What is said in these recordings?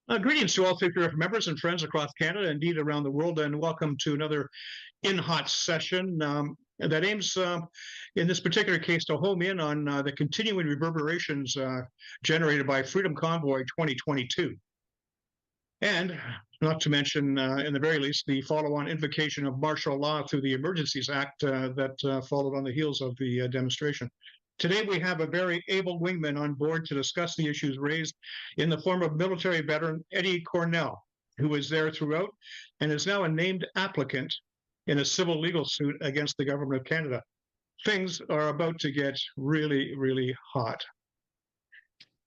Greetings to all C3RF members and friends across Canada, indeed around the world, and welcome to another In Hot session that aims, in this particular case, to home in on the continuing reverberations generated by Freedom Convoy 2022. And not to mention, in the very least, the follow-on invocation of martial law through the Emergencies Act that followed on the heels of the demonstration. Today, we have a very able wingman on board to discuss the issues raised in the form of military veteran Eddie Cornell, who was there throughout and is now a named applicant in a civil legal suit against the government of Canada. Things are about to get really, really hot.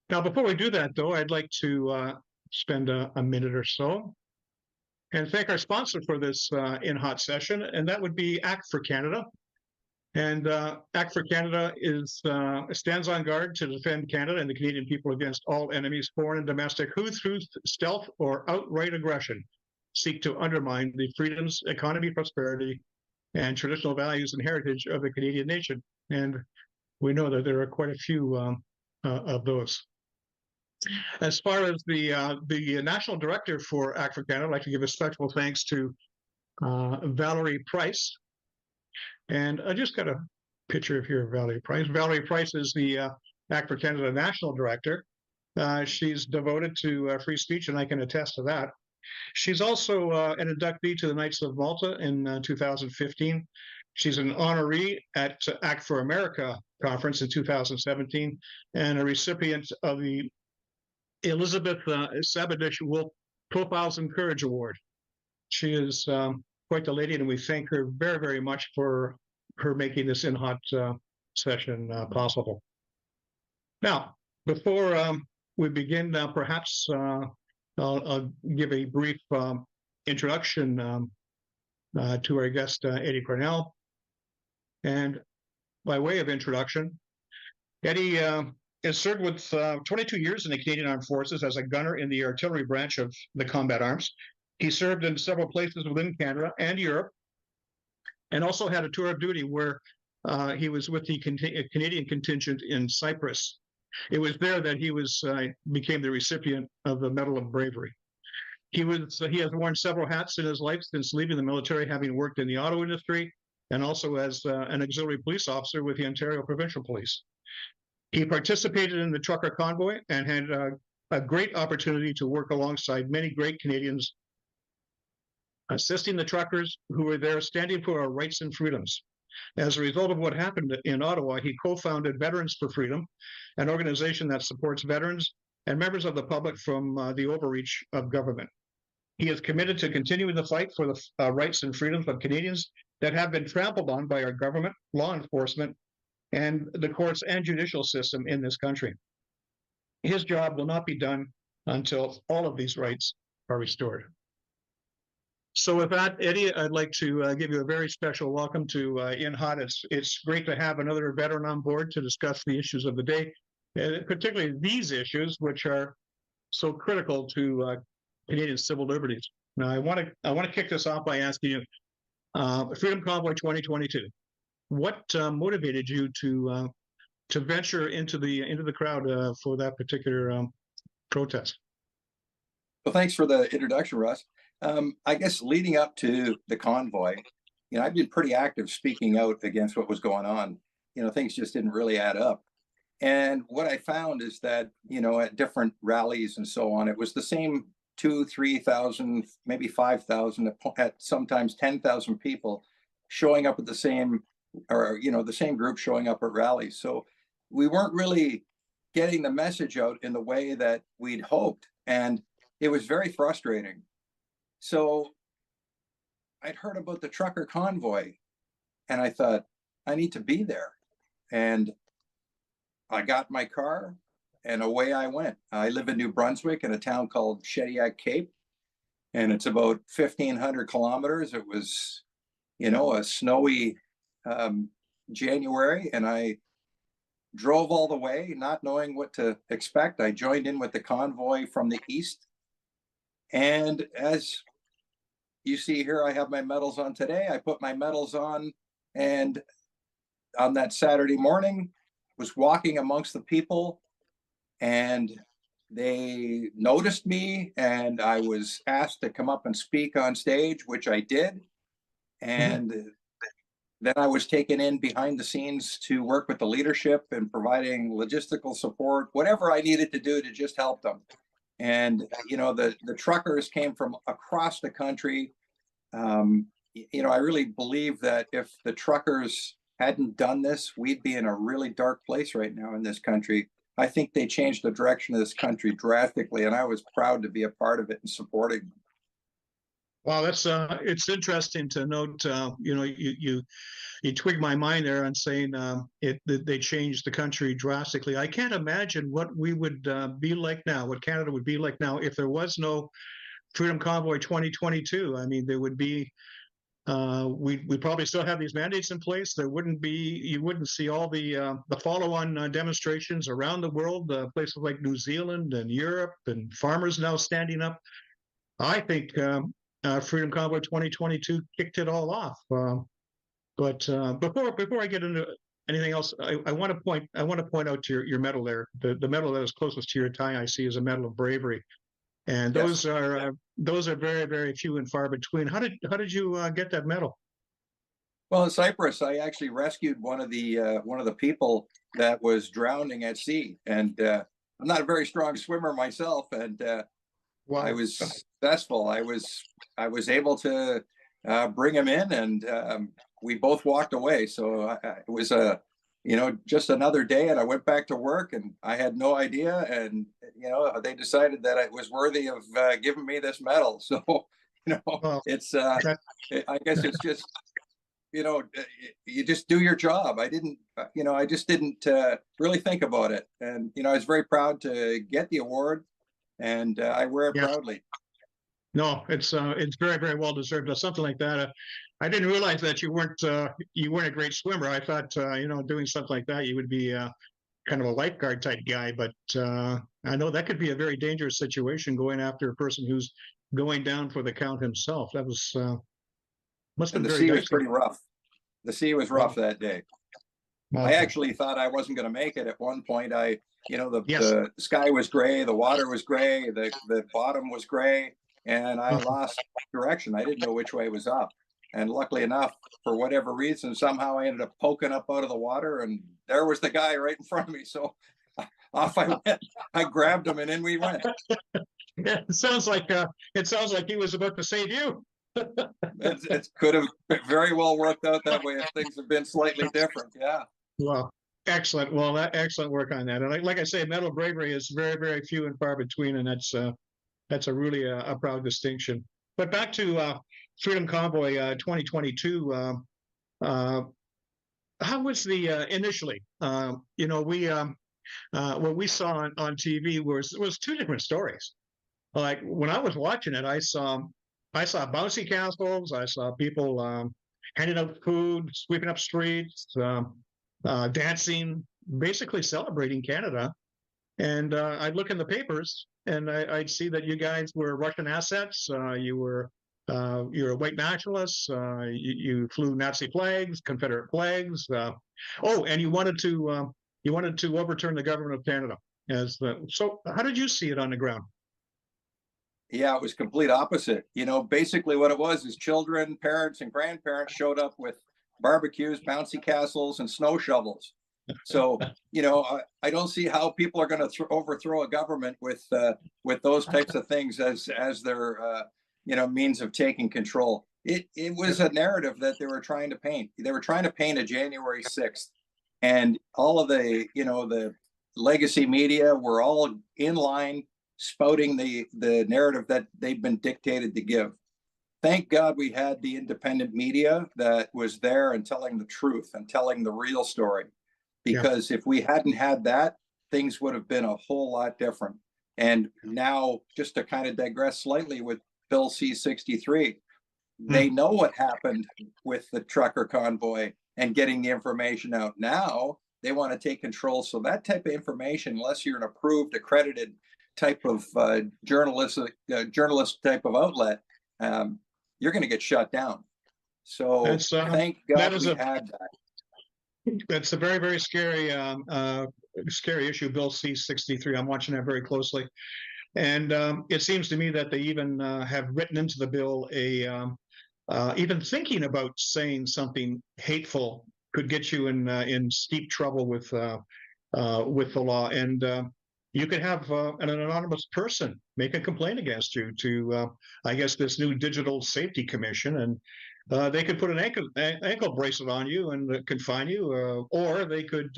Now, before we do that, though, I'd like to spend a minute or so and thank our sponsor for this In Hot session, and that would be Act for Canada. And Act for Canada stands on guard to defend Canada and the Canadian people against all enemies, foreign and domestic, who through stealth or outright aggression seek to undermine the freedoms, economy, prosperity, and traditional values and heritage of the Canadian nation. And we know that there are quite a few of those. As far as the national director for Act for Canada, I'd like to give a special thanks to Valerie Price. And I just got a picture of here of Valerie Price. Valerie Price is the Act for Canada National Director. She's devoted to free speech, and I can attest to that. She's also an inductee to the Knights of Malta in 2015. She's an honoree at Act for America conference in 2017, and a recipient of the Elizabeth Sabadish Wolf Profiles in Courage Award. She is quite the lady, and we thank her very, very much for her making this In Hot session possible. Now, before we begin, perhaps I'll give a brief introduction to our guest, Eddie Cornell. And by way of introduction, Eddie has served with 22 years in the Canadian Armed Forces as a gunner in the artillery branch of the combat arms. He served in several places within Canada and Europe, and also had a tour of duty where he was with the Canadian contingent in Cyprus. It was there that he became the recipient of the Medal of Bravery. He has worn several hats in his life since leaving the military, having worked in the auto industry and also as an auxiliary police officer with the Ontario Provincial Police. He participated in the trucker convoy and had a great opportunity to work alongside many great Canadians, assisting the truckers who were there standing for our rights and freedoms. As a result of what happened in Ottawa, he co-founded Veterans for Freedom, an organization that supports veterans and members of the public from the overreach of government. He is committed to continuing the fight for the rights and freedoms of Canadians that have been trampled on by our government, law enforcement, and the courts and judicial system in this country. His job will not be done until all of these rights are restored. So with that, Eddie, I'd like to give you a very special welcome to In Hot. It's great to have another veteran on board to discuss the issues of the day, particularly these issues, which are so critical to Canadian civil liberties. Now, I want to kick this off by asking you, Freedom Convoy 2022. What motivated you to venture into the crowd for that particular protest? Well, thanks for the introduction, Russ. I guess leading up to the convoy, I've been pretty active speaking out against what was going on. Things just didn't really add up. And what I found is that, at different rallies and so on, it was the same 2,000, 3,000, maybe 5,000, at sometimes 10,000 people showing up at the same group showing up at rallies. So we weren't really getting the message out in the way that we'd hoped. And it was very frustrating. So I'd heard about the trucker convoy and I thought, I need to be there. And I got my car and away I went. I live in New Brunswick in a town called Shediac Cape, and it's about 1,500 kilometers. It was, a snowy January, and I drove all the way, not knowing what to expect. I joined in with the convoy from the east. And as you see here, I have my medals on today. I put my medals on, and on that Saturday morning, was walking amongst the people, and they noticed me, and I was asked to come up and speak on stage, which I did. And then I was taken in behind the scenes to work with the leadership and providing logistical support, whatever I needed to do to just help them. And the truckers came from across the country. I really believe that if the truckers hadn't done this, we'd be in a really dark place right now in this country. I think they changed the direction of this country drastically, and I was proud to be a part of it and supporting them. Wow, that's it's interesting to note. You twig my mind there on saying they changed the country drastically. I can't imagine what we would be like now, what Canada would be like now if there was no Freedom Convoy 2022. I mean, there would be we probably still have these mandates in place. You wouldn't see all the follow-on demonstrations around the world, places like New Zealand and Europe, and farmers now standing up. I think Freedom Convoy 2022 kicked it all off. But before I get into anything else, I want to point out to your medal there. The medal that is closest to your tie, I see, is a Medal of Bravery, and Yes. those are very, very few and far between. How did you get that medal? Well, in Cyprus, I actually rescued one of the people that was drowning at sea, and I'm not a very strong swimmer myself, and Wow. I was successful. I was able to bring him in, and we both walked away. So it was just another day, and I went back to work, and I had no idea. And they decided that it was worthy of giving me this medal. So Well, it's I guess it's just you just do your job. I just didn't really think about it, and I was very proud to get the award, and I wear it yeah. proudly. No, it's very, very well deserved. Something like that. I didn't realize that you weren't a great swimmer. I thought doing something like that you would be kind of a lifeguard type guy. But I know that could be a very dangerous situation, going after a person who's going down for the count himself. That was must have And been the very sea was dicey. pretty rough. The sea was rough that day. I Okay. actually thought I wasn't going to make it at one point. Yes. The sky was gray, the water was gray, the bottom was gray, and I lost direction. I didn't know which way was up. And luckily enough, for whatever reason, somehow I ended up poking up out of the water, and there was the guy right in front of me. So off I went. I grabbed him, and in we went. Yeah, it sounds like he was about to save you. It could have very well worked out that way if things had been slightly different. Yeah. Well, excellent. Well, excellent work on that. And like I say, Medal of Bravery is very, very few and far between, and that's a really a proud distinction. But back to Freedom Convoy 2022. How was the initially? What we saw on TV was two different stories. Like when I was watching it, I saw bouncy castles. I saw people handing out food, sweeping up streets, dancing, basically celebrating Canada. And I'd look in the papers, and I'd see that you guys were Russian assets. You're white nationalists. You flew Nazi flags, Confederate flags. And you wanted to overturn the government of Canada. So how did you see it on the ground? Yeah, it was complete opposite. Basically what it was is children, parents, and grandparents showed up with barbecues, bouncy castles, and snow shovels. So, I don't see how people are going to overthrow a government with those types of things as their means of taking control. It was a narrative that they were trying to paint. They were trying to paint a January 6th, and all of the legacy media were all in line spouting the narrative that they've been dictated to give. Thank God we had the independent media that was there and telling the truth and telling the real story. Because if we hadn't had that, things would have been a whole lot different. And now, just to kind of digress slightly with Bill C-63, they know what happened with the trucker convoy and getting the information out. Now they want to take control. So that type of information, unless you're an approved, accredited type of journalist type of outlet, you're going to get shut down. So thank God we had that. That's a very, very scary scary issue, Bill C-63. I'm watching that very closely. And it seems to me that they even have written into the bill even thinking about saying something hateful could get you in steep trouble with the law. And you could have an anonymous person make a complaint against you to, I guess, this new Digital Safety Commission, and they could put an ankle bracelet on you and confine you, or they could.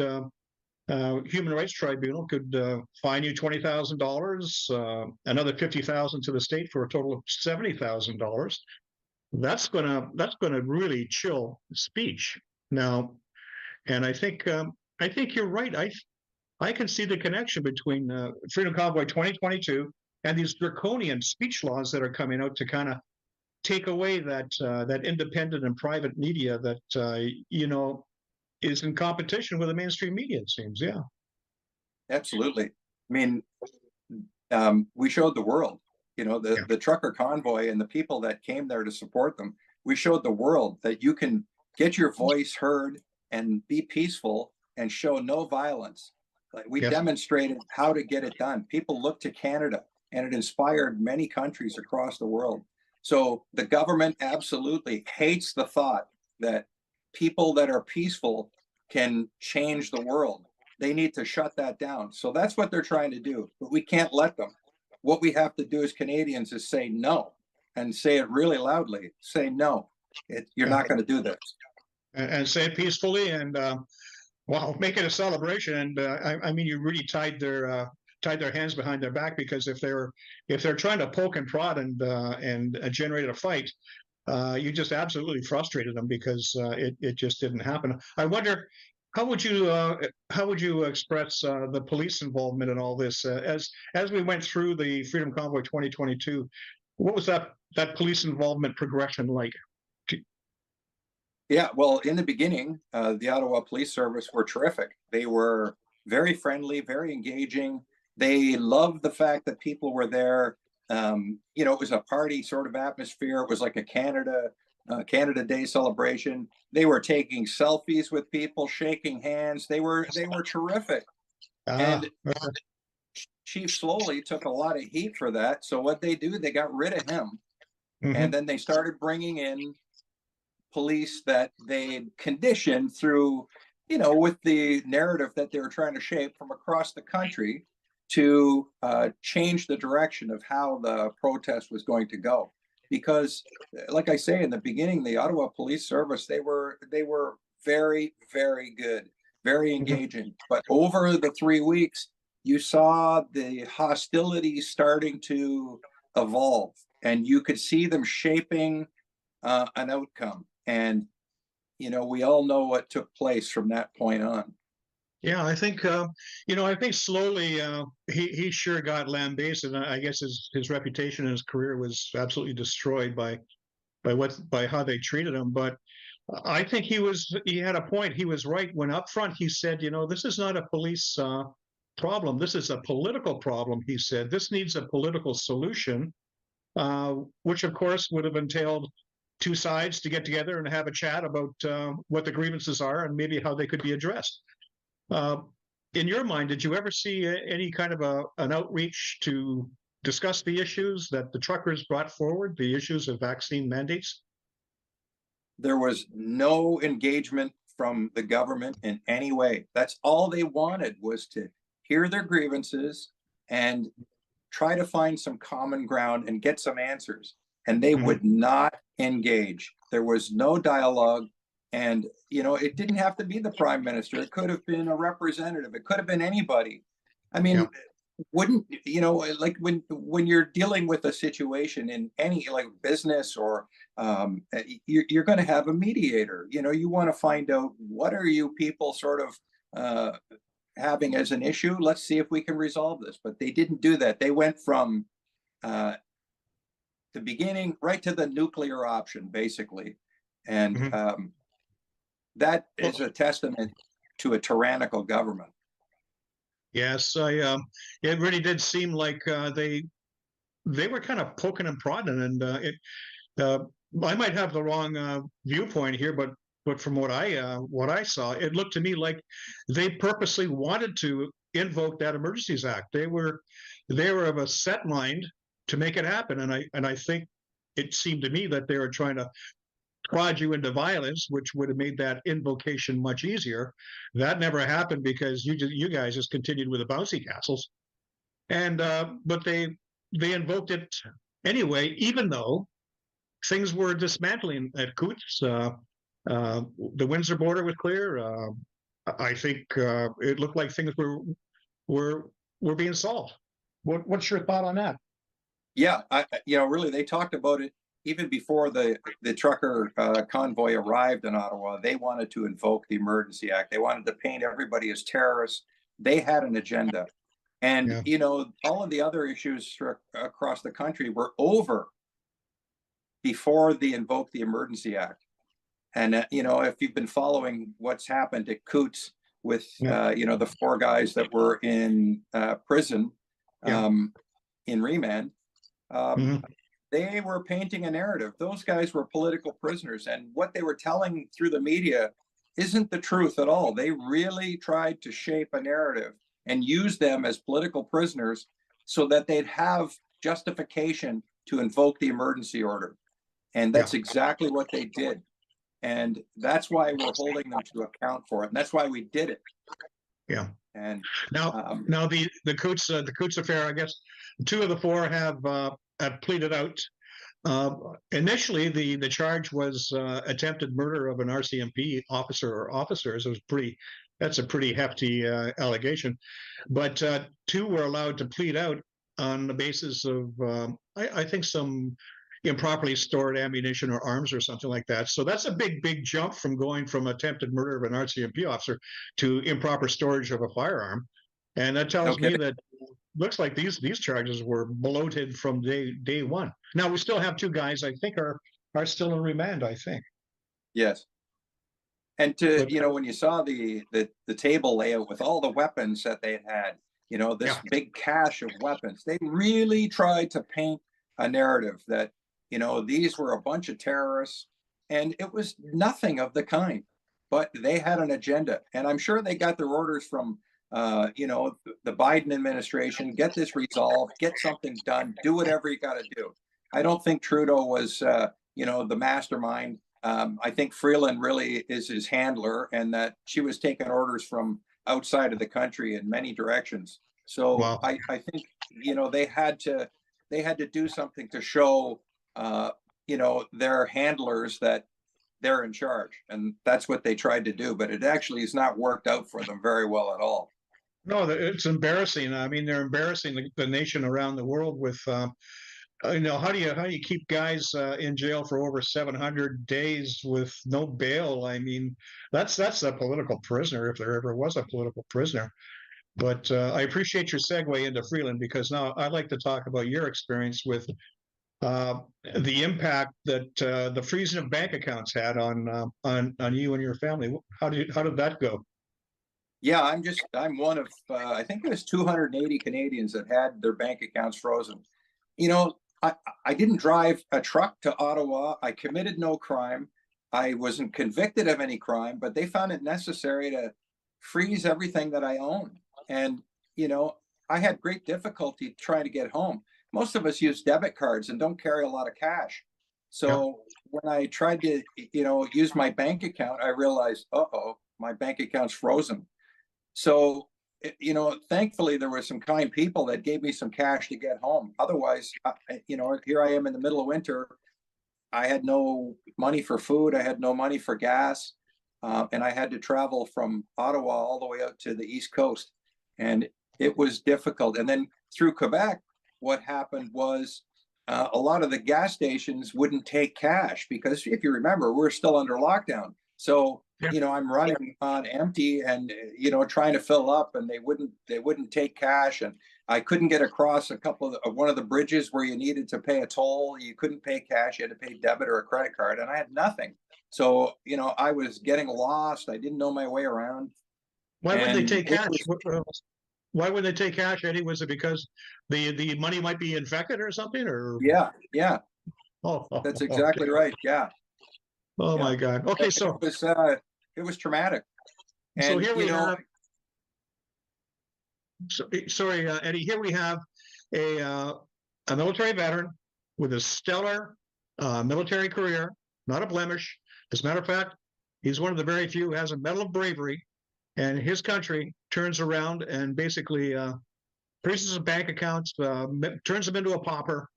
Human Rights Tribunal could fine you $20,000, another $50,000 to the state for a total of $70,000. That's gonna really chill speech now. And I think you're right. I can see the connection between Freedom Convoy 2022 and these draconian speech laws that are coming out to kind of take away that independent and private media that is in competition with the mainstream media. It seems, yeah. Absolutely. I mean, we showed the world, the trucker convoy and the people that came there to support them. We showed the world that you can get your voice heard and be peaceful and show no violence. Like we demonstrated how to get it done. People looked to Canada, and it inspired many countries across the world. So the government absolutely hates the thought that people that are peaceful can change the world. They need to shut that down. So that's what they're trying to do, but we can't let them. What we have to do as Canadians is say no, and say it really loudly. Say no, you're not going to do this. And say it peacefully, and make it a celebration. And I mean, you really tied their hands behind their back, because if they're trying to poke and prod and generate a fight, you just absolutely frustrated them, because it just didn't happen. I wonder, how would you express the police involvement in all this as we went through the Freedom Convoy 2022? What was that police involvement progression like? Yeah, well, in the beginning, the Ottawa Police Service were terrific. They were very friendly, very engaging. They loved the fact that people were there. It was a party sort of atmosphere. It was like a Canada Day celebration. They were taking selfies with people, shaking hands. They were terrific. And Chief Slowly took a lot of heat for that. So what they do, they got rid of him, and then they started bringing in police that they conditioned through, with the narrative that they were trying to shape from across the country to change the direction of how the protest was going to go. Because, like I say, in the beginning, the Ottawa Police Service, they were very, very good, very engaging. But over the 3 weeks, you saw the hostilities starting to evolve, and you could see them shaping an outcome. And, we all know what took place from that point on. Yeah, I think slowly he sure got lambasted, and I guess his reputation and his career was absolutely destroyed by how they treated him. But I think he had a point. He was right when up front he said, this is not a police problem. This is a political problem. He said this needs a political solution, which of course would have entailed two sides to get together and have a chat about what the grievances are and maybe how they could be addressed. In your mind, did you ever see any kind of an outreach to discuss the issues that the truckers brought forward, the issues of vaccine mandates? There was no engagement from the government in any way. That's all they wanted, was to hear their grievances and try to find some common ground and get some answers. And they would not engage. There was no dialogue. And, it didn't have to be the prime minister. It could have been a representative. It could have been anybody. I mean, wouldn't, like when you're dealing with a situation in any like business or you're going to have a mediator. You want to find out, what are you people sort of having as an issue? Let's see if we can resolve this. But they didn't do that. They went from the beginning right to the nuclear option, basically. And that is a testament to a tyrannical government. Yes, it really did seem like they were kind of poking and prodding, and I might have the wrong viewpoint here, but but from what I saw, it looked to me like they purposely wanted to invoke that Emergencies Act. They were of a set mind to make it happen, and I think it seemed to me that they were trying to prod you into violence, which would have made that invocation much easier. That never happened because you guys just continued with the bouncy castles, and but they invoked it anyway, even though things were dismantling at Coots. The Windsor border was clear. I think it looked like things were were being solved. What's your thought on that? Yeah, really, they talked about it even before the trucker convoy arrived in Ottawa. They wanted to invoke the Emergency Act. They wanted to paint everybody as terrorists. They had an agenda, and Yeah, all of the other issues across the country were over before they invoked the Emergency Act. And if you've been following what's happened at Coots with yeah, the four guys that were in prison yeah. in remand. Um, Hmm. they were painting a narrative. Those guys were political prisoners, and what they were telling through the media isn't the truth at all. They really tried to shape a narrative and use them as political prisoners so that they'd have justification to invoke the emergency order. And Yeah, that's exactly what they did. And that's why we're holding them to account for it. And that's why we did it. yeah. And Now, um, now the Coots affair. I guess two of the four have pleaded out. Initially, the charge was attempted murder of an RCMP officer or officers. It was pretty. That's a pretty hefty allegation, but two were allowed to plead out on the basis of I think some improperly stored ammunition or arms or something like that. So that's a big jump from going from attempted murder of an RCMP officer to improper storage of a firearm, and that no tells me kidding. that looks like these charges were bloated from day one. Now we still have two guys I think are still in remand. I think, Yes. And to, but when you saw the table layout with all the weapons that they had, this yeah, big cache of weapons, they really tried to paint a narrative that, these were a bunch of terrorists, and it was nothing of the kind. But they had an agenda, and I'm sure they got their orders from, the Biden administration: get this resolved, get something done, do whatever you got to do. I don't think Trudeau was, the mastermind. I think Freeland really is his handler, and that she was taking orders from outside of the country in many directions. So well, I think they had to do something to show their handlers that they're in charge, and that's what they tried to do. But it actually has not worked out for them very well at all. no, it's embarrassing. I mean, they're embarrassing the nation around the world with. How do you keep guys in jail for over 700 days with no bail? I mean, that's a political prisoner if there ever was a political prisoner. But I appreciate your segue into Freeland because now I'd like to talk about your experience with uh, the impact that the freezing of bank accounts had on you and your family. How did that go? Yeah, I'm one of I think it was 280 Canadians that had their bank accounts frozen. You know, I didn't drive a truck to Ottawa. I committed no crime. I wasn't convicted of any crime, but they found it necessary to freeze everything that I own. And, you know, I had great difficulty trying to get home. Most of us use debit cards and don't carry a lot of cash. Yeah, So when I tried to, use my bank account, I realized, uh-oh, my bank account's frozen. So, thankfully there were some kind people that gave me some cash to get home. Otherwise, here I am in the middle of winter. I had no money for food. I had no money for gas. And I had to travel from Ottawa all the way out to the East Coast. And it was difficult. And then through Quebec, what happened was a lot of the gas stations wouldn't take cash because if you remember, we're still under lockdown. So, yeah. I'm running on empty and, trying to fill up, and they wouldn't take cash. And I couldn't get across one of the bridges where you needed to pay a toll. You couldn't pay cash. You had to pay debit or a credit card. And I had nothing. So, I was getting lost. I didn't know my way around. Why would they And take it cash? was, Why would they take cash, Eddie? Was it because the money might be infected or something? Or yeah, yeah, oh, that's okay. exactly right. Yeah. Oh Yeah. my God. Okay, so It was traumatic. so And, here you we know, have. So, sorry, Eddie. Here we have a uh, a military veteran with a stellar military career, not a blemish. As a matter of fact, he's one of the very few who has a Medal of Bravery, and his country turns around and basically freezes his bank accounts, turns him into a pauper,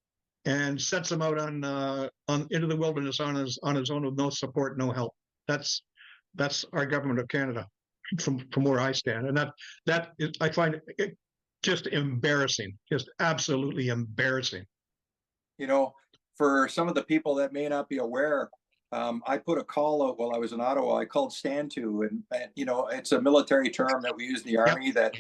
and sets him out on into the wilderness on his own with no support, no help. That's our government of Canada from where I stand, and that is, I find it just embarrassing, just absolutely embarrassing. you know, for some of the people that may not be aware, I put a call out while I was in Ottawa. I called stand to, and you know, it's a military term that we use in the Yep. Army that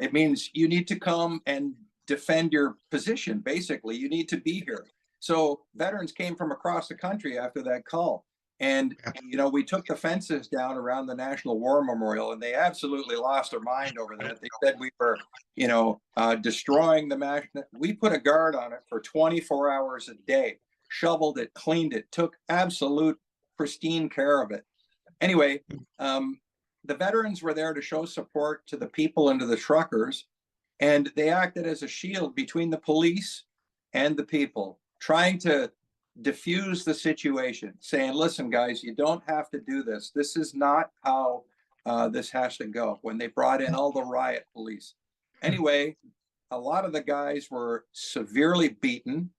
it means you need to come and defend your position. Basically, you need to be here. So veterans came from across the country after that call. And, you know, we took the fences down around the National War Memorial, and they absolutely lost their mind over that. They said we were, you know, destroying the magnet. We put a guard on it for 24 hours a day, shoveled it, cleaned it, took absolute pristine care of it. Anyway, the veterans were there to show support to the people and to the truckers, and they acted as a shield between the police and the people, trying to diffuse the situation, saying, listen, guys, you don't have to do this. This is not how this has to go. When they brought in all the riot police. Anyway, a lot of the guys were severely beaten.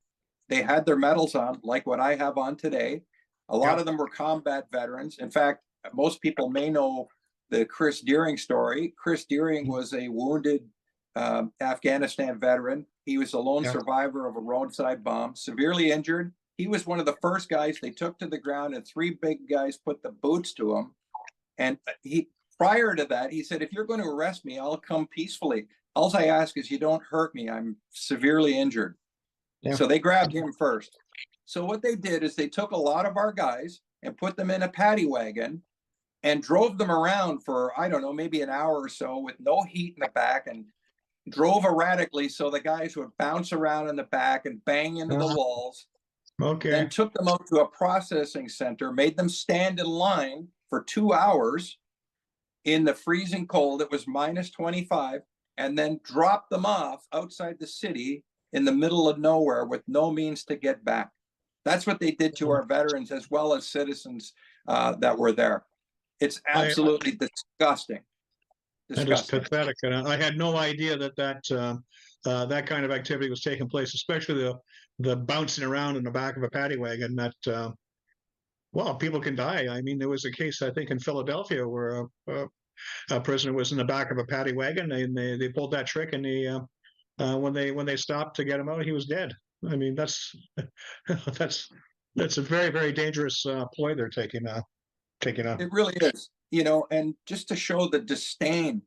They had their medals on, like what I have on today. A lot of them were combat veterans. In fact, most people may know the Chris Deering story. Chris Deering was a wounded Afghanistan veteran. He was a lone survivor of a roadside bomb, severely injured. He was one of the first guys they took to the ground, and three big guys put the boots to him. And he, prior to that, he said, if you're going to arrest me, I'll come peacefully. All I ask is you don't hurt me. I'm severely injured. Yeah. So they grabbed him first. So what they did is they took a lot of our guys and put them in a paddy wagon and drove them around for, I don't know, maybe an hour or so with no heat in the back, and drove erratically so the guys would bounce around in the back and bang into the walls. Okay. Then took them out to a processing center, made them stand in line for 2 hours in the freezing cold. It was minus 25, and then dropped them off outside the city in the middle of nowhere with no means to get back. That's what they did to our veterans as well as citizens that were there. It's absolutely disgusting. That is pathetic. And I had no idea that kind of activity was taking place, especially the bouncing around in the back of a paddy wagon. That well, people can die. I mean, there was a case I think in Philadelphia where a prisoner was in the back of a paddy wagon, and they pulled that trick, and when they stopped to get him out, he was dead. I mean, that's that's a very, very dangerous ploy they're taking on. It really is, you know, and just to show the disdain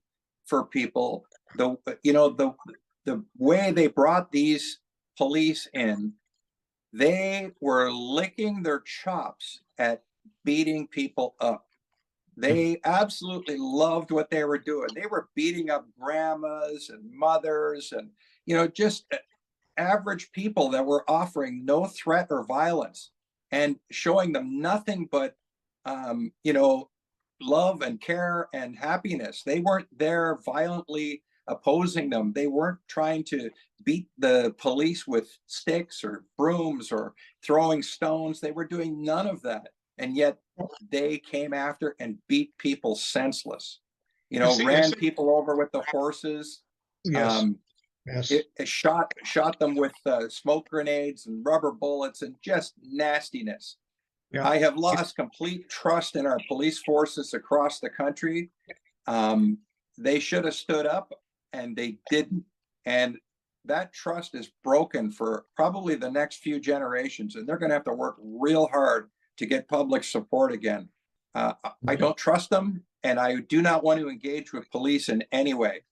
for people, the way they brought these police in, they were licking their chops at beating people up. They absolutely loved what they were doing. They were beating up grandmas and mothers and, you know, just average people that were offering no threat or violence and showing them nothing but, you know, love and care and happiness. They weren't there violently opposing them. They weren't trying to beat the police with sticks or brooms or throwing stones. They were doing none of that. And yet they came after and beat people senseless. You know, ran people over with the horses. Yes. Yes. It shot them with smoke grenades and rubber bullets and just nastiness. Yeah. I have lost complete trust in our police forces across the country. They should have stood up, and they didn't. And that trust is broken for probably the next few generations, and they're going to have to work real hard to get public support again. I don't trust them, and I do not want to engage with police in any way.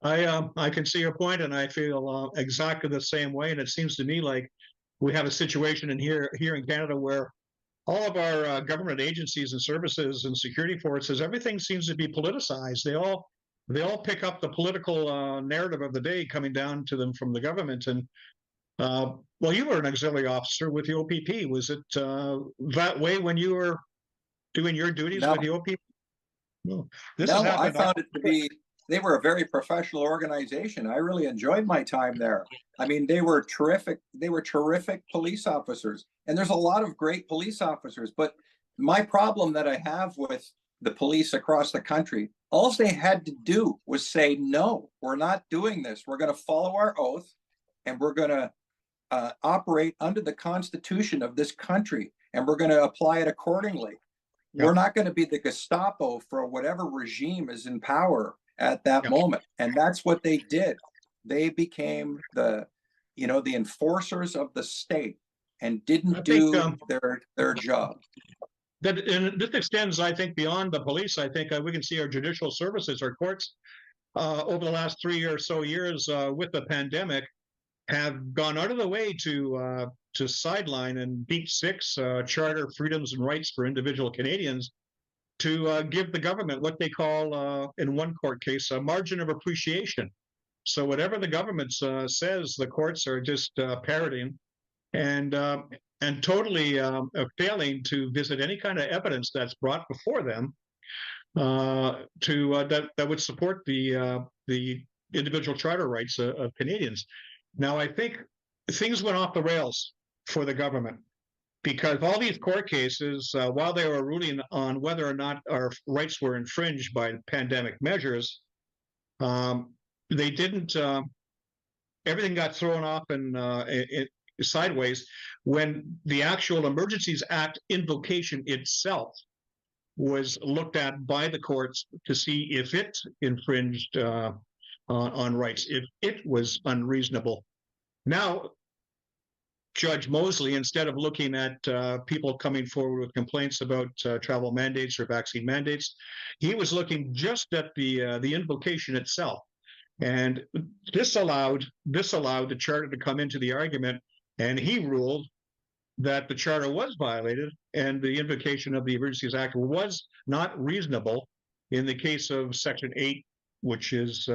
I can see your point, and I feel exactly the same way. And it seems to me like we have a situation in here in Canada where all of our government agencies and services and security forces, everything seems to be politicized. They all pick up the political narrative of the day coming down to them from the government, and Well, you were an auxiliary officer with the OPP. Was it that way when you were doing your duties No, with the OPP? No. This has no, I happened. found it to be, they were a very professional organization. I really enjoyed my time there. I mean, they were terrific. They were terrific police officers. And there's a lot of great police officers. But my problem that I have with the police across the country, all they had to do was say, no, we're not doing this. We're going to follow our oath and we're going to operate under the Constitution of this country and we're going to apply it accordingly. Yeah. We're not going to be the Gestapo for whatever regime is in power at that moment. And that's what they did. They became the enforcers of the state and didn't do their job. And this extends, I think, beyond the police. I think we can see our judicial services, our courts, over the last 3 or so years with the pandemic, have gone out of the way to sideline and beat six charter freedoms and rights for individual Canadians, to give the government what they call, in one court case, a margin of appreciation. So whatever the government says, the courts are just parroting and totally failing to visit any kind of evidence that's brought before them that would support the individual charter rights of Canadians. Now, I think things went off the rails for the government because all these court cases, while they were ruling on whether or not our rights were infringed by pandemic measures, they didn't. Everything got thrown off and sideways when the actual Emergencies Act invocation itself was looked at by the courts to see if it infringed on rights, if it was unreasonable. Now, Judge Mosley, instead of looking at people coming forward with complaints about travel mandates or vaccine mandates, he was looking just at the invocation itself. And this allowed the charter to come into the argument, and he ruled that the charter was violated and the invocation of the Emergencies Act was not reasonable in the case of Section 8, which is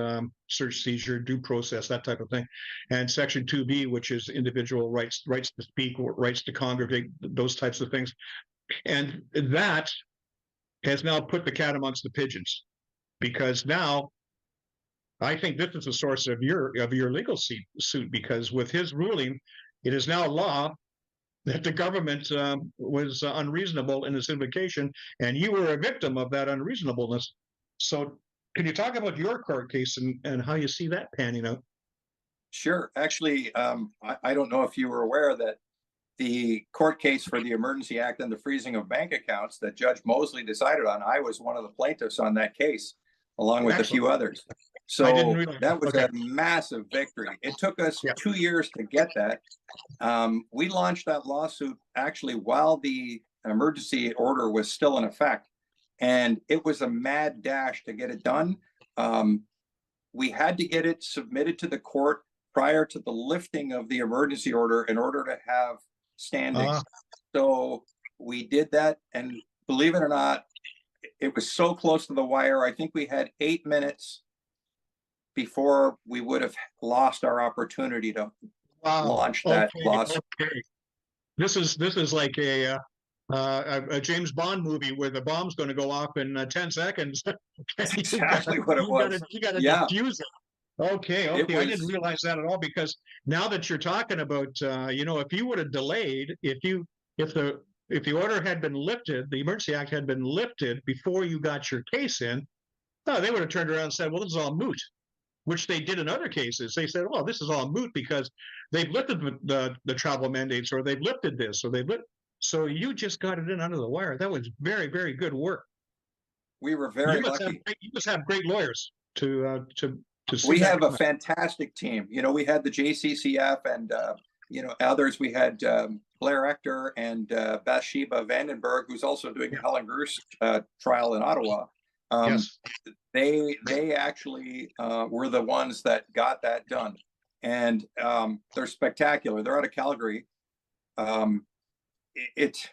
search, seizure, due process, that type of thing, and Section 2B, which is individual rights to speak, or rights to congregate, those types of things. And that has now put the cat amongst the pigeons, because now I think this is the source of your legal suit, because with his ruling, it is now law that the government was unreasonable in its invocation, and you were a victim of that unreasonableness. So can you talk about your court case and how you see that panning out? Sure. Actually, I don't know if you were aware that the court case for the Emergency Act and the freezing of bank accounts that Judge Mosley decided on, I was one of the plaintiffs on that case, along with a few others. So that was a massive victory. It took us 2 years to get that. We launched that lawsuit actually while the emergency order was still in effect. And it was a mad dash to get it done. We had to get it submitted to the court prior to the lifting of the emergency order in order to have standing. So we did that. And believe it or not, it was so close to the wire. I think we had 8 minutes before we would have lost our opportunity to launch that lawsuit. Okay. This is like a James Bond movie where the bomb's going to go off in 10 seconds. That's exactly what it was. You got to defuse it. Okay. I didn't realize that at all, because now that you're talking about, if you would have delayed, if the order had been lifted, the Emergency Act had been lifted before you got your case in, they would have turned around and said, well, this is all moot, which they did in other cases. They said, well, this is all moot because they've lifted the travel mandates, or they've lifted this, or they've lifted. So you just got it in under the wire. That was very, very good work. We were very lucky. You must have great lawyers to see. We have a fantastic team. We had the JCCF and others. We had Blair Ector and Bathsheba Vandenberg, who's also doing the Helen Bruce trial in Ottawa. Yes. They actually were the ones that got that done, and they're spectacular. They're out of Calgary. It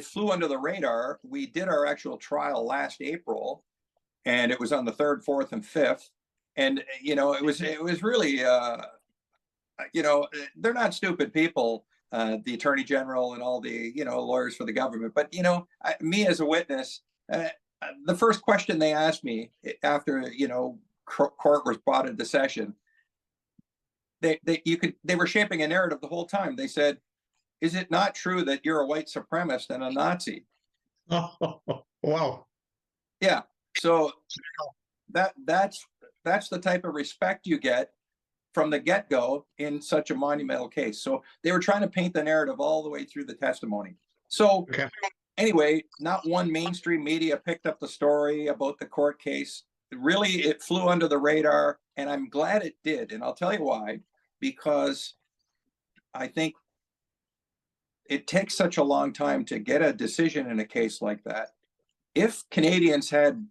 flew under the radar. We did our actual trial last April, and it was on the 3rd, 4th, and 5th. And it was really a they're not stupid people, the attorney general and all the, lawyers for the government. But, me as a witness, the first question they asked me after, court was brought into session, they were shaping a narrative the whole time. They said, "Is it not true that you're a white supremacist and a Nazi?" Oh, wow. Yeah. So that's the type of respect you get from the get-go in such a monumental case. So they were trying to paint the narrative all the way through the testimony. So Okay. anyway, not one mainstream media picked up the story about the court case. Really, it flew under the radar, and I'm glad it did. And I'll tell you why. Because I think it takes such a long time to get a decision in a case like that. If Canadians had,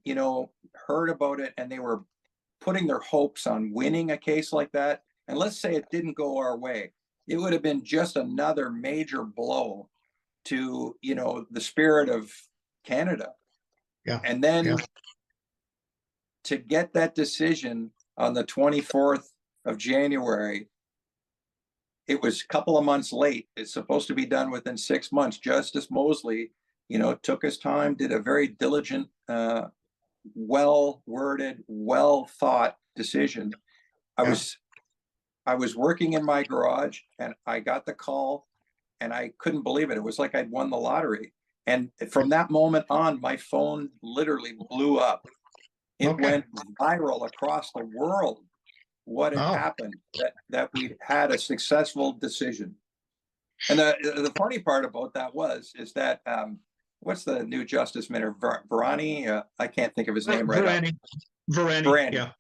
heard about it and they were putting their hopes on winning a case like that, and let's say it didn't go our way, it would have been just another major blow to, the spirit of Canada. Yeah. And then Yeah. to get that decision on the 24th of January, it was a couple of months late. It's supposed to be done within 6 months. Justice Mosley, took his time, did a very diligent, well-worded, well-thought decision. I was working in my garage and I got the call and I couldn't believe it. It was like I'd won the lottery. And from that moment on, my phone literally blew up. It went viral across the world. What had happened, that we had a successful decision. And the funny part about that is that what's the new justice minister, Varani? I can't think of his name right now. Varani, yeah.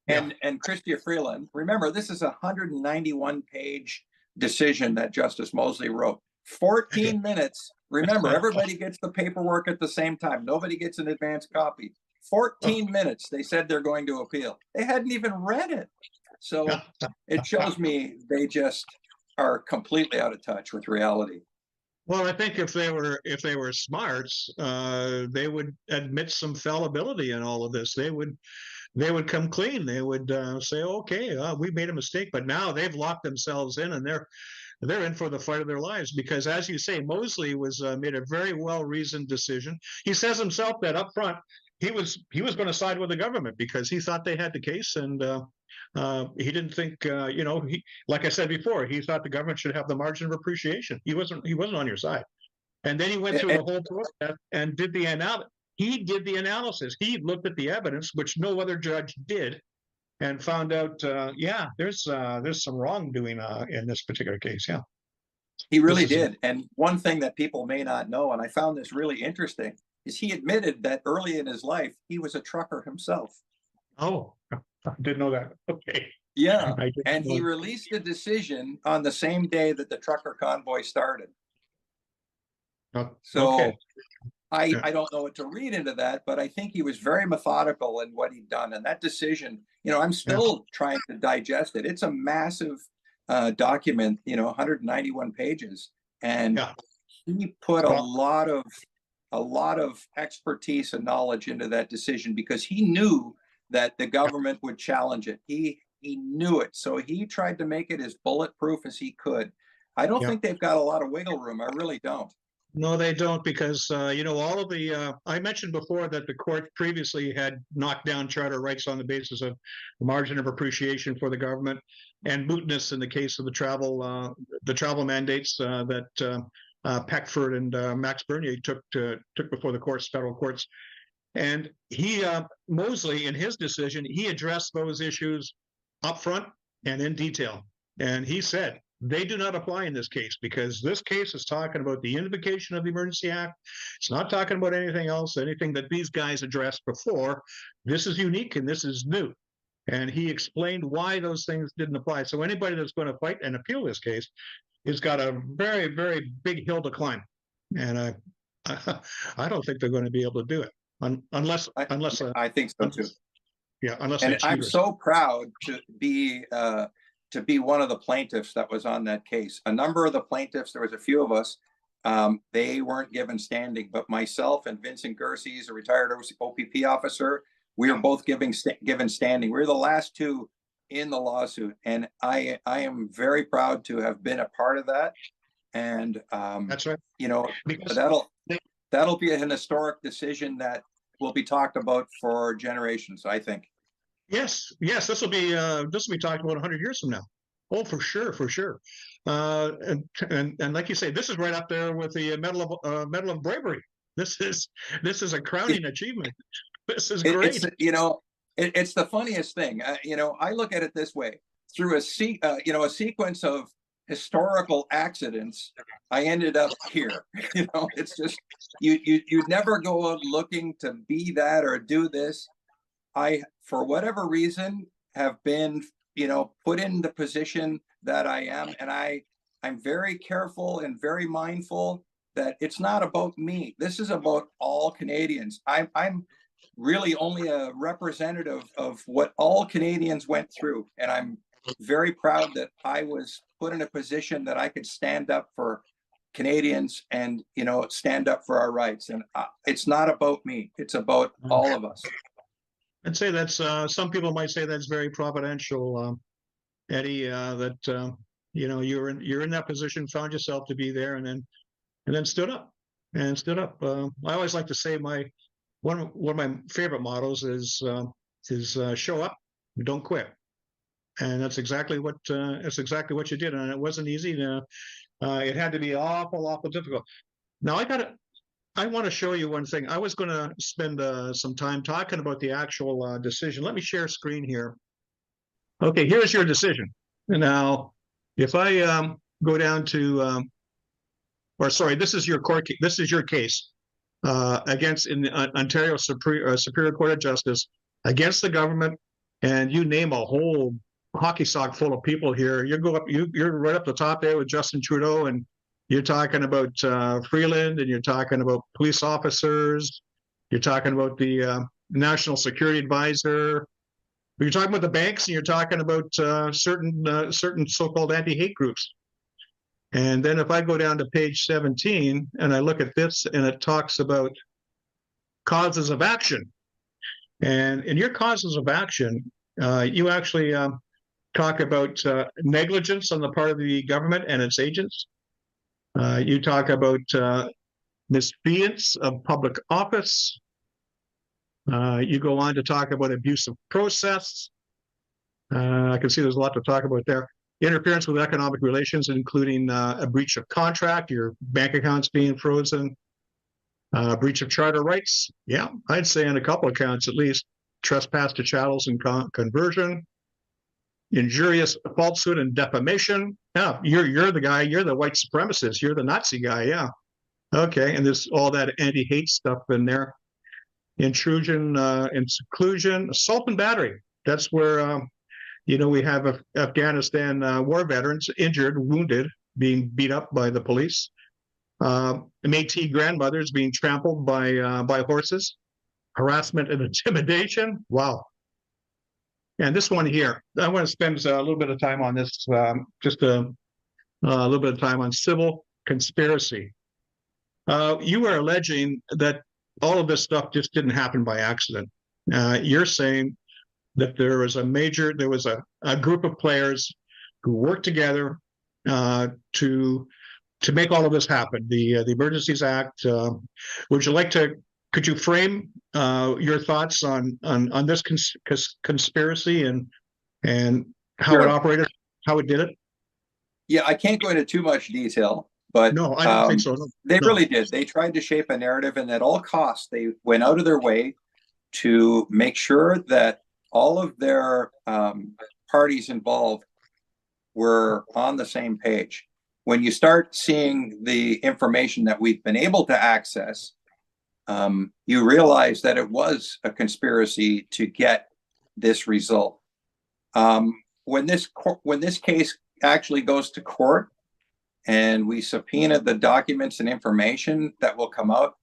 And Chrystia Freeland. Remember, this is a 191-page decision that Justice Mosley wrote. 14 minutes. Remember, everybody gets the paperwork at the same time. Nobody gets an advance copy. 14 minutes. They said they're going to appeal. They hadn't even read it. So it shows me they just are completely out of touch with reality. Well, I think if they were smart, they would admit some fallibility in all of this. They would come clean. They would say, "Okay, we made a mistake," but now they've locked themselves in, and they're in for the fight of their lives. Because, as you say, Mosley made a very well-reasoned decision. He says himself that up front he was going to side with the government because he thought they had the case, and he didn't think, like I said before, he thought the government should have the margin of appreciation. He wasn't on your side. And then he went through the whole process and did the analysis. He did the analysis. He looked at the evidence, which no other judge did, and found out, there's some wrongdoing in this particular case. Yeah, he really did. And one thing that people may not know, and I found this really interesting, is he admitted that early in his life he was a trucker himself. Oh, I didn't know that. Okay. Yeah, and he released the decision on the same day that the trucker convoy started. So I don't know what to read into that, but I think he was very methodical in what he'd done. And that decision, I'm still trying to digest it. It's a massive document, 191 pages. And he put a lot of expertise and knowledge into that decision because he knew that the government would challenge it. He knew it. So he tried to make it as bulletproof as he could. I don't think they've got a lot of wiggle room. I really don't. No, they don't, because all of the I mentioned before that the court previously had knocked down charter rights on the basis of margin of appreciation for the government and mootness in the case of the travel mandates that Peckford and Max Bernier took before the federal courts. And Mosley, in his decision, he addressed those issues up front and in detail. And he said, they do not apply in this case because this case is talking about the invocation of the Emergency Act. It's not talking about anything else, anything that these guys addressed before. This is unique and this is new. And he explained why those things didn't apply. So anybody that's going to fight and appeal this case has got a very, very big hill to climb. And I don't think they're going to be able to do it unless I think so too. Yeah, unless. And I'm so proud to be one of the plaintiffs that was on that case. A number of the plaintiffs, there was a few of us, they weren't given standing, but myself and Vincent Gersey, a retired OPP officer, we were both given standing. We were the last two in the lawsuit, and I am very proud to have been a part of that. And That's right. you know, Because that'll be an historic decision that will be talked about for generations, I think. yes, yes, this will be talked about 100 years from now. Oh, for sure, for sure. And like you say, this is right up there with the Medal of Bravery. This is a crowning achievement. This is great. It's the funniest thing. I look at it this way: through a sequence of historical accidents, I ended up here. It's just you never go out looking to be that or do this. I, for whatever reason, have been, put in the position that I am, and I'm very careful and very mindful that it's not about me. This is about all Canadians. I'm really only a representative of what all Canadians went through, and I'm very proud that I was put in a position that I could stand up for Canadians and stand up for our rights. And it's not about me; it's about all of us. I'd say that's some people might say that's very providential, Eddie. That you're in that position, found yourself to be there, and then stood up I always like to say one of my favorite mottos is show up, don't quit, and that's exactly what you did, and it wasn't easy. It had to be awful difficult. Now I want to show you one thing. I was going to spend some time talking about the actual decision. Let me share screen here. Okay, here's your decision. Now, if I go down to, this is your court. This is your case against in the Ontario Superior Court of Justice against the government, and you name a whole hockey sock full of people here. You're right up the top there with Justin Trudeau, and you're talking about Freeland, and you're talking about police officers. You're talking about the National Security Advisor. You're talking about the banks, and you're talking about certain so-called anti-hate groups. And then if I go down to page 17 and I look at this, and it talks about causes of action. And in your causes of action, you actually talk about negligence on the part of the government and its agents. You talk about misfeasance of public office. You go on to talk about abuse of process. I can see there's a lot to talk about there. Interference with economic relations, including a breach of contract, your bank accounts being frozen, breach of charter rights. Yeah, I'd say on a couple of counts at least. Trespass to chattels and conversion. Injurious falsehood and defamation. Yeah, you're the guy. You're the white supremacist. You're the Nazi guy. Yeah. Okay, and there's all that anti-hate stuff in there. Intrusion and seclusion, assault and battery. That's where we have Afghanistan war veterans injured, wounded, being beat up by the police. Métis grandmothers being trampled by horses. Harassment and intimidation. Wow. And this one here, I want to spend a little bit of time on this, just a little bit of time on civil conspiracy. You are alleging that all of this stuff just didn't happen by accident. You're saying that there was a group of players who worked together to make all of this happen. The Emergencies Act. Could you frame your thoughts on this conspiracy and how Sure. it operated, how it did it? Yeah, I can't go into too much detail, but No, I don't think so. No. They really did. They tried to shape a narrative, and at all costs, they went out of their way to make sure that all of their parties involved were on the same page. When you start seeing the information that we've been able to access, you realize that it was a conspiracy to get this result. When this case actually goes to court and we subpoena the documents and information that will come out,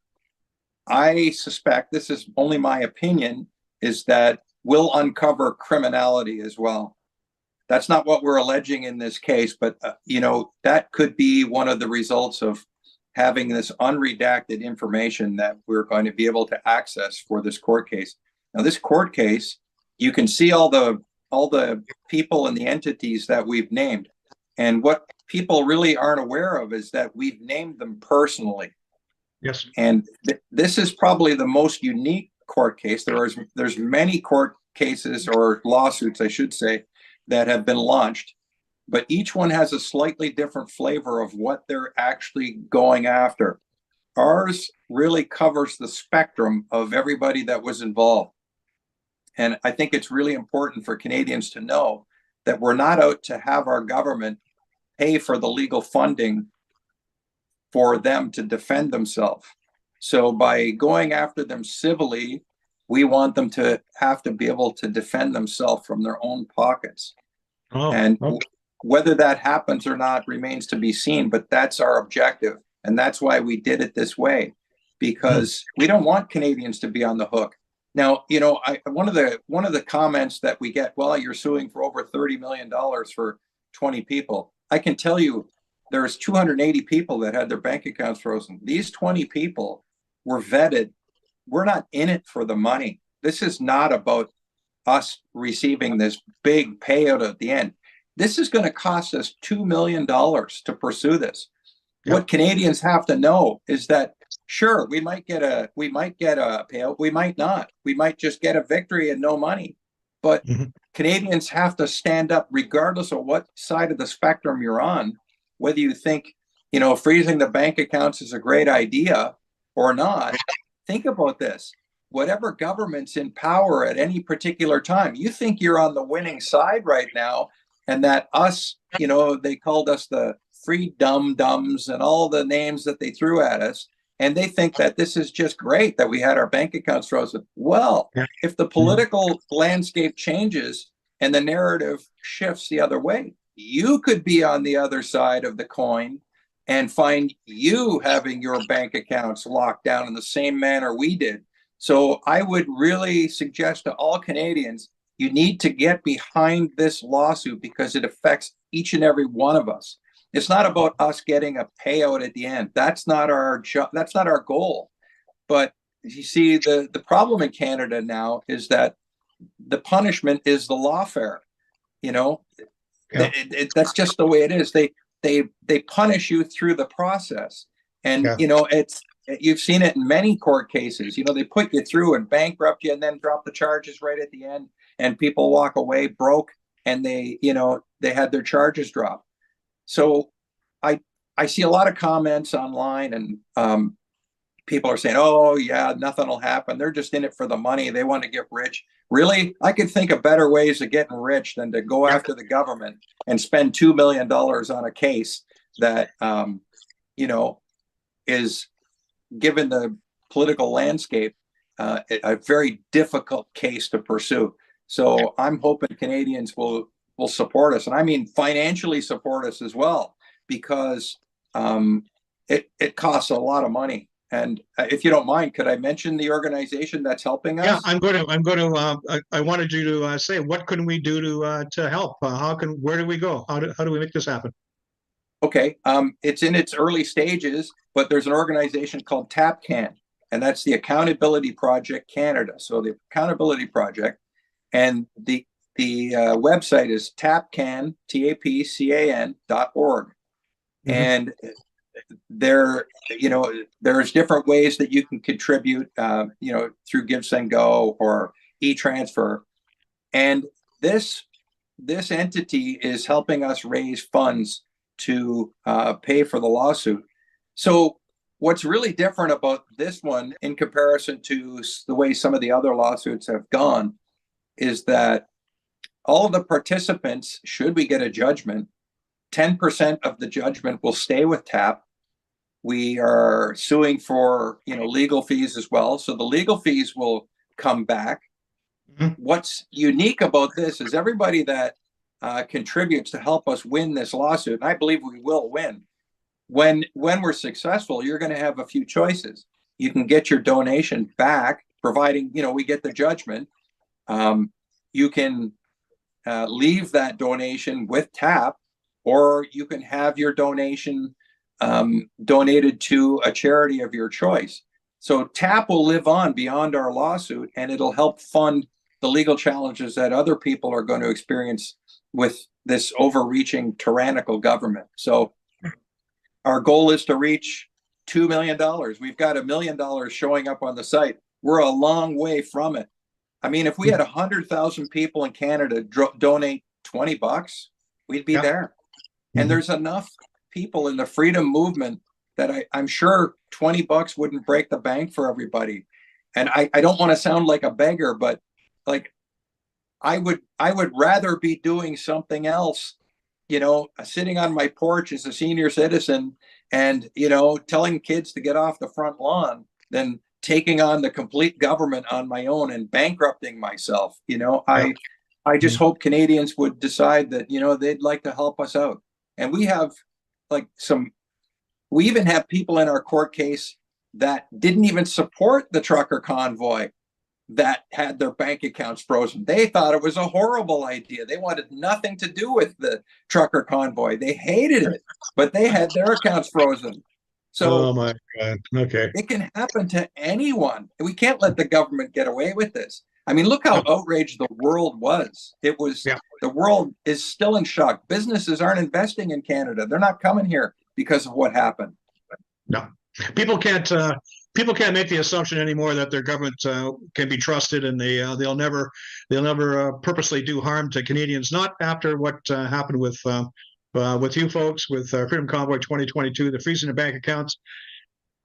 I suspect, this is only my opinion, is that we'll uncover criminality as well. That's not what we're alleging in this case, but that could be one of the results of having this unredacted information that we're going to be able to access for this court case. Now, this court case, you can see all the people and the entities that we've named. And what people really aren't aware of is that we've named them personally. Yes. And this is probably the most unique court case. There's many court cases or lawsuits, I should say, that have been launched, but each one has a slightly different flavor of what they're actually going after. Ours really covers the spectrum of everybody that was involved. And I think it's really important for Canadians to know that we're not out to have our government pay for the legal funding for them to defend themselves. So by going after them civilly, we want them to have to be able to defend themselves from their own pockets. And whether that happens or not remains to be seen, but that's our objective. And that's why we did it this way, because we don't want Canadians to be on the hook. Now, you know, one of the comments that we get, well, you're suing for over $30 million for 20 people. I can tell you there's 280 people that had their bank accounts frozen. These 20 people were vetted. We're not in it for the money. This is not about us receiving this big payout at the end. This is going to cost us $2 million to pursue this. Yep. What Canadians have to know is that, sure, we might get a payout, we might not. We might just get a victory and no money. But Canadians have to stand up regardless of what side of the spectrum you're on, whether you think, you know, freezing the bank accounts is a great idea or not. Think about this. Whatever government's in power at any particular time, you think you're on the winning side right now, and that us, you know, they called us the free dum-dums and all the names that they threw at us. And they think that this is just great that we had our bank accounts frozen. Well, if the political landscape changes and the narrative shifts the other way, you could be on the other side of the coin and find you having your bank accounts locked down in the same manner we did. So I would really suggest to all Canadians, you need to get behind this lawsuit because it affects each and every one of us. It's not about us getting a payout at the end. That's not our job. That's not our goal. But you see, the problem in Canada now is that the punishment is the lawfare. You know, that's just the way it is. They punish you through the process, and you know, you've seen it in many court cases. You know, they put you through and bankrupt you, and then drop the charges right at the end, and people walk away broke, and they had their charges dropped. So I see a lot of comments online, and people are saying, oh, yeah, nothing will happen. They're just in it for the money. They want to get rich. Really? I could think of better ways of getting rich than to go after the government and spend $2 million on a case that, you know, is, given the political landscape, a very difficult case to pursue. So I'm hoping Canadians will support us, and I mean financially support us as well, because it costs a lot of money. And if you don't mind, could I mention the organization that's helping us? Yeah, I'm going to. I wanted you to say, what can we do to help? Where do we go? How do we make this happen? Okay, it's in its early stages, but there's an organization called TAPCAN, and that's the Accountability Project Canada. So the Accountability Project, and the website is tapcan, tapcan.org. And there's different ways that you can contribute, through GiveSendGo or e-transfer. And this entity is helping us raise funds to pay for the lawsuit. So what's really different about this one in comparison to the way some of the other lawsuits have gone is that all of the participants, should we get a judgment, 10% of the judgment will stay with TAP. We are suing for, legal fees as well. So the legal fees will come back. What's unique about this is everybody that contributes to help us win this lawsuit, and I believe we will win. When we're successful, you're going to have a few choices. You can get your donation back, providing, we get the judgment. You can leave that donation with TAP, or you can have your donation donated to a charity of your choice. So TAP will live on beyond our lawsuit, and it'll help fund the legal challenges that other people are going to experience with this overreaching tyrannical government. So our goal is to reach $2 million. We've got $1 million showing up on the site. We're a long way from it. I mean, if we had 100,000 people in Canada donate $20, we'd be there. And there's enough people in the freedom movement that I'm sure $20 wouldn't break the bank for everybody. And I don't want to sound like a beggar, but like I would rather be doing something else, you know, sitting on my porch as a senior citizen and, you know, telling kids to get off the front lawn than taking on the complete government on my own and bankrupting myself. You know, I just hope Canadians would decide that, you know, they'd like to help us out. And we have like we even have people in our court case that didn't even support the trucker convoy that had their bank accounts frozen. They thought it was a horrible idea. They wanted nothing to do with the trucker convoy. They hated it, but they had their accounts frozen. So, oh my God. Okay. It can happen to anyone. We can't let the government get away with this. I mean, look how outraged the world was. It was, the world is still in shock. Businesses aren't investing in Canada. They're not coming here because of what happened. No, people can't make the assumption anymore that their government can be trusted, and they'll never purposely do harm to Canadians. Not after what happened with you folks, with Freedom Convoy 2022, the freezing of bank accounts.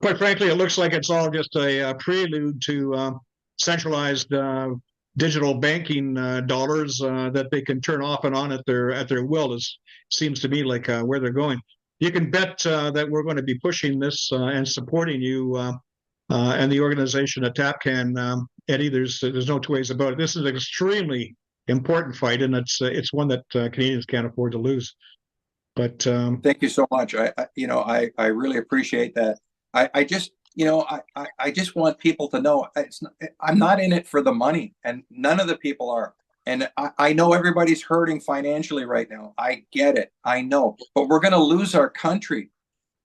Quite frankly, it looks like it's all just a prelude to centralized digital banking dollars that they can turn off and on at their will. It seems to me like where they're going. You can bet that we're going to be pushing this and supporting you and the organization at TAPCAN, Eddie. There's no two ways about it. This is an extremely important fight, and it's one that Canadians can't afford to lose. But thank you so much. I really appreciate that. I just want people to know I'm not in it for the money, and none of the people are. And I know everybody's hurting financially right now. I get it. I know. But we're going to lose our country.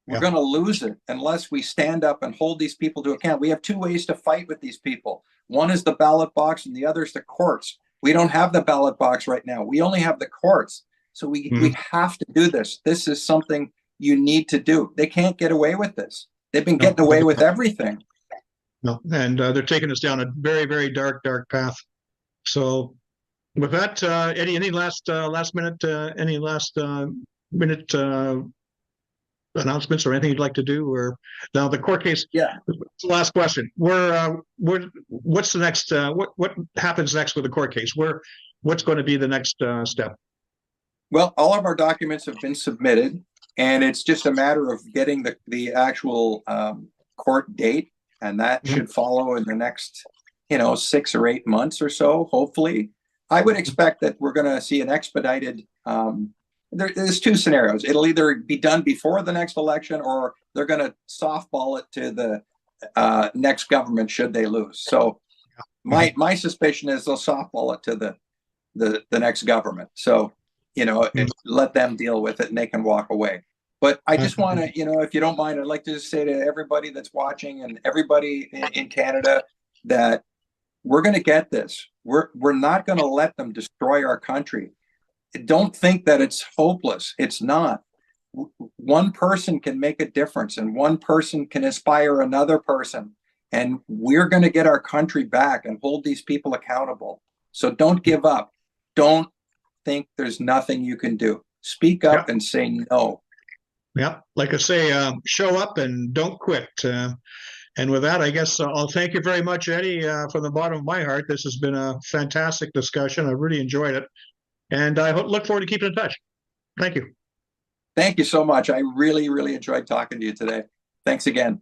We're going to lose it unless we stand up and hold these people to account. We have two ways to fight with these people. One is the ballot box and the other is the courts. We don't have the ballot box right now. We only have the courts. So we have to do this. This is something you need to do. They can't get away with this. They've been getting away with everything. No, and they're taking us down a very, very dark path. So with that, Eddie, any last minute announcements or anything you'd like to do? Or now the court case. Yeah. Last question. What's the next? What happens next with the court case? What's going to be the next step? Well, all of our documents have been submitted, and it's just a matter of getting the actual court date, and that should follow in the next 6 or 8 months or so, hopefully. I would expect that we're going to see an expedited, there's two scenarios. It'll either be done before the next election, or they're going to softball it to the next government should they lose. So my suspicion is they'll softball it to the next government. So, let them deal with it and they can walk away. But I just want to, if you don't mind, I'd like to just say to everybody that's watching and everybody in Canada that we're going to get this. We're not going to let them destroy our country. Don't think that it's hopeless. It's not. One person can make a difference, and one person can inspire another person. And we're going to get our country back and hold these people accountable. So don't give up. Don't think there's nothing you can do. Speak up and say no. Yeah, like I say, show up and don't quit. And with that, I guess I'll thank you very much, Eddie, from the bottom of my heart. This has been a fantastic discussion. I really enjoyed it. And I look forward to keeping in touch. Thank you. Thank you so much. I really, really enjoyed talking to you today. Thanks again.